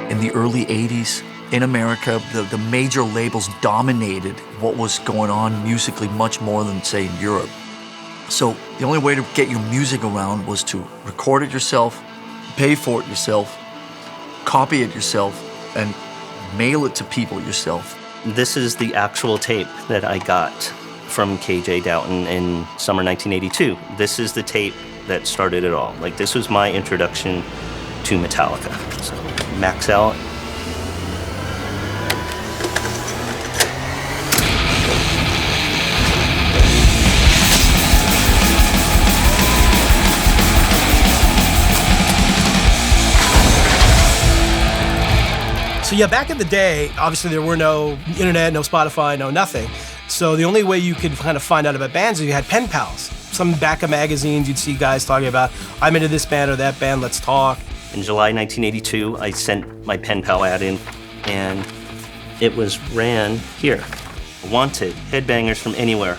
In the early 80s, in America, the major labels dominated what was going on musically much more than, say, in Europe. So the only way to get your music around was to record it yourself, pay for it yourself, copy it yourself, and mail it to people yourself. This is the actual tape that I got from KJ Doughton in summer 1982. This is the tape that started it all. Like, this was my introduction to Metallica. So, max out. So yeah, back in the day, obviously there were no internet, no Spotify, no nothing. So the only way you could kind of find out about bands is you had pen pals. Some back of magazines, you'd see guys talking about, I'm into this band or that band, let's talk. In July 1982, I sent my pen pal ad in, and it ran here. Wanted headbangers from anywhere.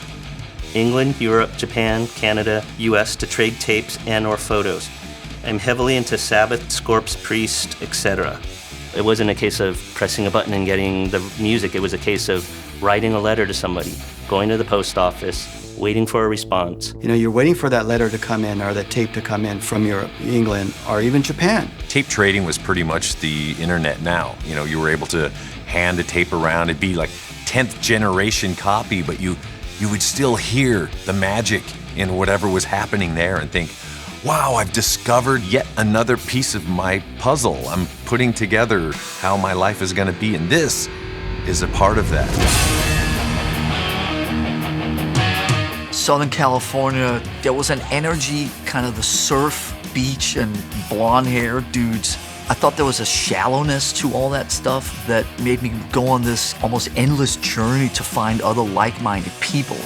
England, Europe, Japan, Canada, US to trade tapes and or photos. I'm heavily into Sabbath, Scorps, Priest, etc. It wasn't a case of pressing a button and getting the music. It was a case of writing a letter to somebody, going to the post office, waiting for a response. You know, you're waiting for that letter to come in or that tape to come in from Europe, England, or even Japan. Tape trading was pretty much the internet now. You know, you were able to hand the tape around. It'd be like 10th generation copy, but you would still hear the magic in whatever was happening there and think, wow, I've discovered yet another piece of my puzzle. I'm putting together how my life is going to be, and this is a part of that. Southern California, there was an energy, kind of the surf, beach, and blonde-haired dudes. I thought there was a shallowness to all that stuff that made me go on this almost endless journey to find other like-minded people.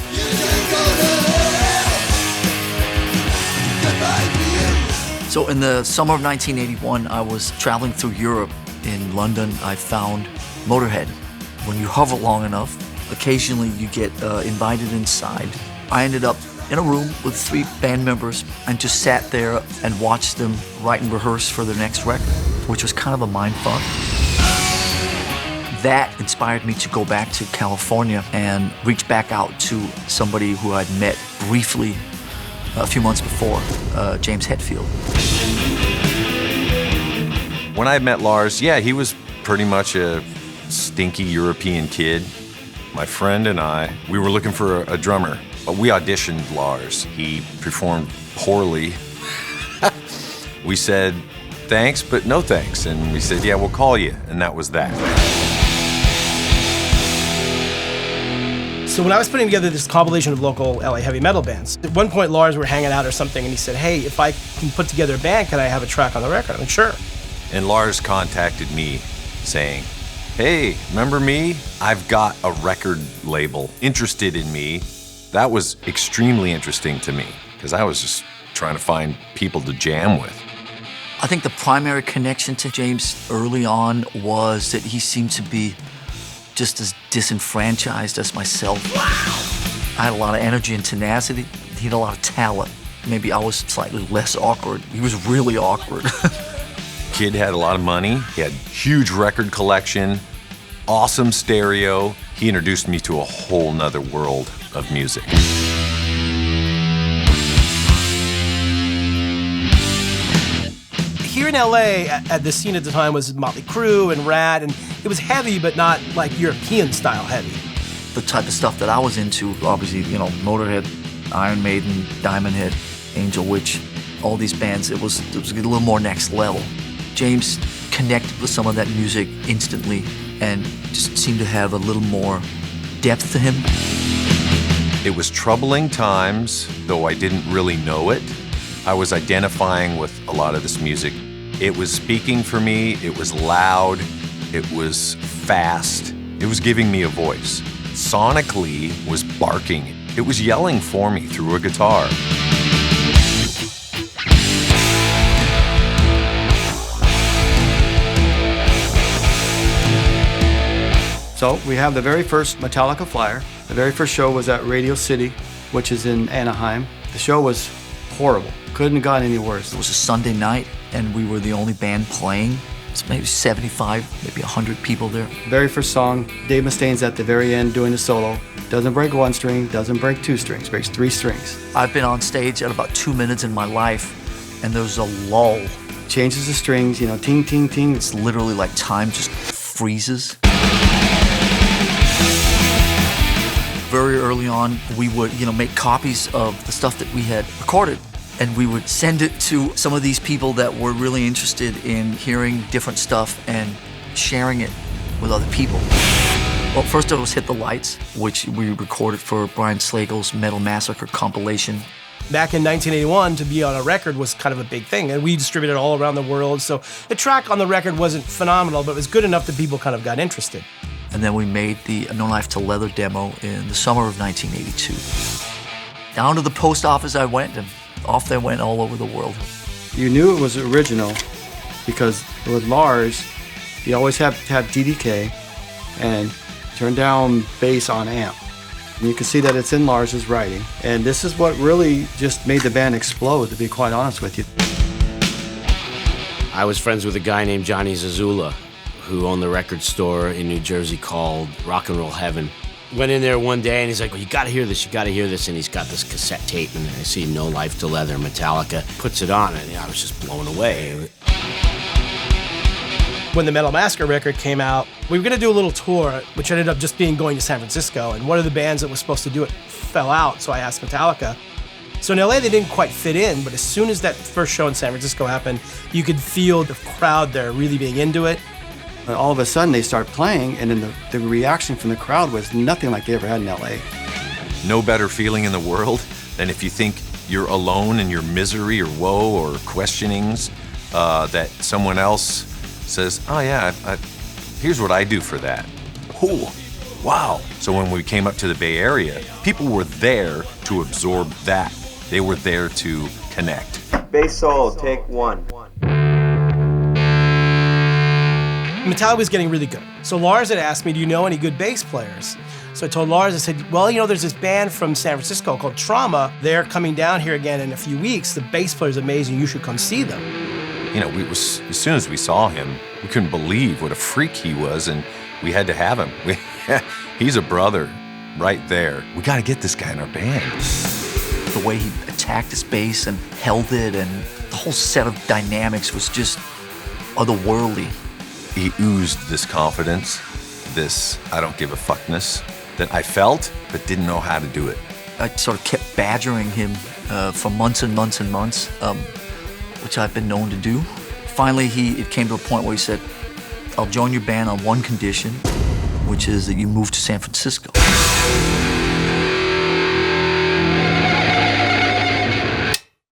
So in the summer of 1981, I was traveling through Europe. In London, I found Motorhead. When you hover long enough, occasionally you get invited inside. I ended up in a room with 3 band members and just sat there and watched them write and rehearse for their next record, which was kind of a mind fuck. That inspired me to go back to California and reach back out to somebody who I'd met briefly a few months before, James Hetfield. When I met Lars, yeah, he was pretty much a stinky European kid. My friend and I, we were looking for a drummer, but we auditioned Lars. He performed poorly. We said, thanks, but no thanks. And we said, yeah, we'll call you. And that was that. So when I was putting together this compilation of local LA heavy metal bands, at one point Lars were hanging out or something and he said, hey, if I can put together a band, can I have a track on the record? I'm like, sure. And Lars contacted me saying, hey, remember me? I've got a record label interested in me. That was extremely interesting to me because I was just trying to find people to jam with. I think the primary connection to James early on was that he seemed to be just as disenfranchised as myself. Wow. I had a lot of energy and tenacity. He had a lot of talent. Maybe I was slightly less awkward. He was really awkward. Kid had a lot of money. He had huge record collection, awesome stereo. He introduced me to a whole nother world of music. Here in LA, at the scene at the time was Motley Crue and Rat, and it was heavy, but not like European style heavy. The type of stuff that I was into, obviously, you know, Motorhead, Iron Maiden, Diamond Head, Angel Witch, all these bands, it was a little more next level. James connected with some of that music instantly and just seemed to have a little more depth to him. It was troubling times, though I didn't really know it. I was identifying with a lot of this music. It was speaking for me, it was loud, it was fast, it was giving me a voice. Sonically was barking, it was yelling for me through a guitar. So we have the very first Metallica flyer. The very first show was at Radio City, which is in Anaheim. The show was horrible. Couldn't have gotten any worse. It was a Sunday night, and we were the only band playing. It's maybe 75, maybe 100 people there. Very first song, Dave Mustaine's at the very end doing the solo. Doesn't break one string, doesn't break two strings, breaks three strings. I've been on stage at about 2 minutes in my life, and there's a lull. Changes the strings, ting, ting, ting. It's literally like time just freezes. Very early on, we would, make copies of the stuff that we had recorded, and we would send it to some of these people that were really interested in hearing different stuff and sharing it with other people. Well, first it was Hit the Lights, which we recorded for Brian Slagle's Metal Massacre compilation. Back in 1981, to be on a record was kind of a big thing, and we distributed it all around the world. So the track on the record wasn't phenomenal, but it was good enough that people kind of got interested. And then we made the No Knife to Leather demo in the summer of 1982. Down to the post office I went, and off they went all over the world. You knew it was original because with Lars, you always have to have DDK and turn down bass on amp. And you can see that it's in Lars's writing. And this is what really just made the band explode, to be quite honest with you. I was friends with a guy named Johnny Zazula, who owned the record store in New Jersey called Rock and Roll Heaven. Went in there one day and he's like, well, you gotta hear this, and he's got this cassette tape and I see No Life to Leather, Metallica, puts it on, and I was just blown away. When the Metal Massacre record came out, we were gonna do a little tour, which ended up just being going to San Francisco, and one of the bands that was supposed to do it fell out, so I asked Metallica. So in LA, they didn't quite fit in, but as soon as that first show in San Francisco happened, you could feel the crowd there really being into it. And all of a sudden, they start playing, and then the reaction from the crowd was nothing like they ever had in LA. No better feeling in the world than if you think you're alone in your misery or woe or questionings, that someone else says, oh yeah, here's what I do for that. Oh, wow. So when we came up to the Bay Area, people were there to absorb that. They were there to connect. Bass solo, take one. Metallica was getting really good. So Lars had asked me, do you know any good bass players? So I told Lars, I said, well, there's this band from San Francisco called Trauma. They're coming down here again in a few weeks. The bass player's amazing. You should come see them. As soon as we saw him, we couldn't believe what a freak he was, and we had to have him. He's a brother right there. We got to get this guy in our band. The way he attacked his bass and held it, and the whole set of dynamics was just otherworldly. He oozed this confidence, this I don't give a fuckness that I felt but didn't know how to do it. I sort of kept badgering him for months and months and months, which I've been known to do. Finally, it came to a point where he said, I'll join your band on one condition, which is that you move to San Francisco.